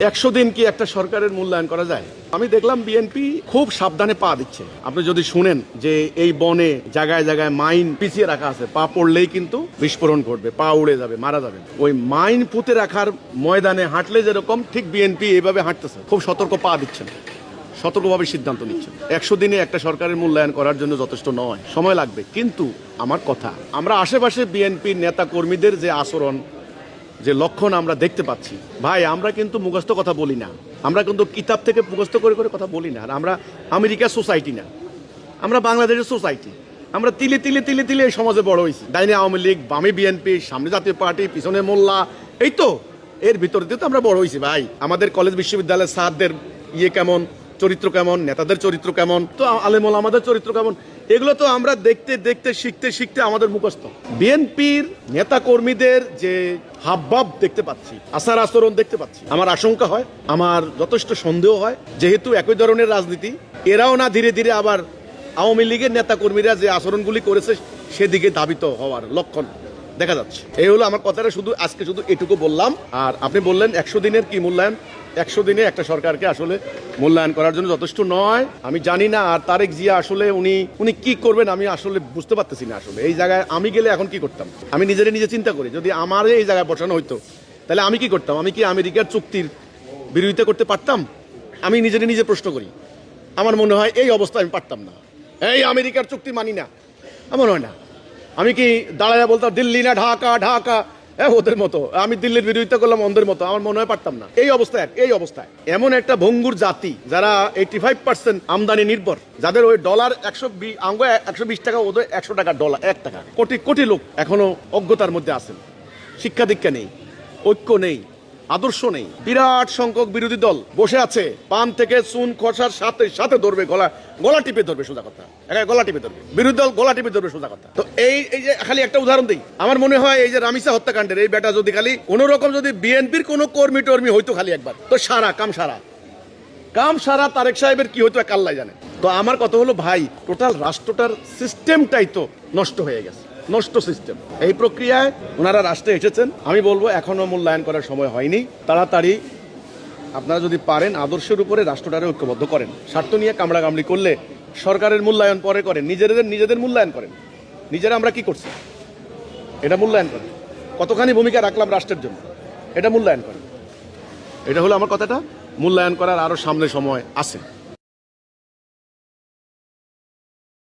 100 দিন কি একটা সরকারের মূল্যায়ন করা যায়? আমি দেখলাম বিএনপি খুব সাবধানে পা দিচ্ছে। আপনি যদি শুনেন যে এই বনে জায়গায় জায়গায় মাইন পিছিয়ে রাখা আছে, পা পড়লেই কিন্তু বিস্ফোরণ ঘটবে, পা উড়ে যাবে, মারা যাবে। ওই মাইন পুঁতে রাখার ময়দানে হাঁটলে যেরকম, ঠিক বিএনপি এইভাবে হাঁটতেছে, খুব সতর্ক পা দিচ্ছেন, সতর্কভাবে সিদ্ধান্ত নিচ্ছেন। 100 দিনে একটা সরকারের মূল্যায়ন করার জন্য যথেষ্ট নয়, সময় লাগবে। কিন্তু আমার কথা, আমরা আশেপাশে বিএনপির নেতা কর্মীদের যে আচরণ, যে লক্ষণ আমরা দেখতে পাচ্ছি, ভাই আমরা কিন্তু মুখস্থ কথা বলি না, আমরা কিন্তু কিতাব থেকে মুখস্থ করে করে কথা বলি না। আর আমরা আমেরিকার সোসাইটি না, আমরা বাংলাদেশের সোসাইটি। আমরা তিলে তিলে তিলে তিলে এই সমাজে বড় হয়েছি। ডাইনে আওয়ামী লীগ, বামে বিএনপি, সামনে জাতীয় পার্টি, পিছনে মোল্লা, এই তো এর ভিতর দিয়ে তো আমরা বড় হয়েছি ভাই। আমাদের কলেজ বিশ্ববিদ্যালয়ের স্যারদের কেমন, চরিত্র কেমন, নেতাদের চরিত্র কেমন, তো আলেমুল আমাদের চরিত্র কেমন, এগুলো তো আমরা দেখতে দেখতে শিখতে শিখতে আমাদের মুখস্থ। বিএনপির নেতা কর্মীদের যে হাবভাব দেখতে পাচ্ছি, আচার আচরণ দেখতে পাচ্ছি, আমার আশঙ্কা হয়, আমার যথেষ্ট সন্দেহ হয়, যেহেতু একই ধরনের রাজনীতি, এরাও না ধীরে ধীরে আবার আওয়ামী লীগের নেতা কর্মীরা যে আচরণগুলি করেছে সেদিকে ধাবিত হওয়ার লক্ষণ দেখা যাচ্ছে। এই হলো আমার কথাটা, শুধু আজকে শুধু এটুকু বললাম। আর আপনি বললেন 100 দিনের কি মূল্যায়ন? 100 দিনে একটা সরকারকে আসলে মূল্যায়ন করার জন্য যথেষ্ট নয়, আমি জানি না। আর তারেক জিয়া আসলে উনি কি করবেন আমি আসলে বুঝতে পারতেছি না। আসলে এই জায়গায় আমি গেলে এখন কি করতাম, আমি নিজে চিন্তা করি, যদি আমার এই জায়গায় বসানো হইতো তাহলে আমি কি করতাম? আমি কি আমেরিকার চুক্তির বিরোধিতা করতে পারতাম? আমি নিজে প্রশ্ন করি। আমার মনে হয় এই অবস্থা আমি পারতাম না। এই আমেরিকার চুক্তি মানি না, আমার হয় না। আমি কি দাঁড়ায় বলতাম দিল্লি না ঢাকা, ঢাকা ওদের মতো, আমি দিল্লির বিরোধিতা করলাম অন্ধের মতো? আমার মনে হয় পারতাম না। এই অবস্থায় এমন একটা ভঙ্গুর জাতি, যারা 85% আমদানি নির্ভর, যাদের ওই ডলার 120 টাকা, ওদের 100 টাকা ডলার, 1 টাকা, কোটি কোটি লোক এখনো অজ্ঞতার মধ্যে আছেন। শিক্ষা দীক্ষা নেই, ঐক্য নেই, আদর্শ নেই। বিরাট সংখ্যক বিরোধী দল বসে আছে, পান থেকে চুন খসার সাথে সাথে ধরবে, গলা টিপে ধরবে, সোজা কথা, গলা টিপে ধরবে বিরোধী দল, গলা টিপে ধরবে, সোজা কথা। তো এই যে খালি একটা উদাহরণ দিই, আমার মনে হয় এই যে রামিসা হত্যাকাণ্ডের এই বেটা যদি খালি কোন রকম যদি বিএনপির কোন কর্মী টর্মী হইতো খালি একবার, তো কাম সারা তারেক সাহেবের কি হইতো এক আল্লাহ জানে। তো আমার কথা হলো ভাই, টোটাল রাষ্ট্রটার সিস্টেমটাই তো নষ্ট হয়ে গেছে, নষ্ট সিস্টেম। এই প্রক্রিয়ায় ওনারা রাষ্ট্রে এসেছেন, আমি বলবো এখনো মূল্যায়ন করার সময় হয়নি। তাড়াতাড়ি আপনারা যদি পারেন আদর্শের উপরে রাষ্ট্রটারে ঐক্যবদ্ধ করেন। স্বার্থ নিয়ে কামড়াকামড়ি করলে সরকারের মূল্যায়ন পরে করেন, নিজেদের মূল্যায়ন করেন। নিজেরা আমরা কি করছি এটা মূল্যায়ন করেন, কতখানি ভূমিকা রাখলাম রাষ্ট্রের জন্য এটা মূল্যায়ন করেন। এটা হলো আমার কথাটা। মূল্যায়ন করার আরো সামনে সময় আছে।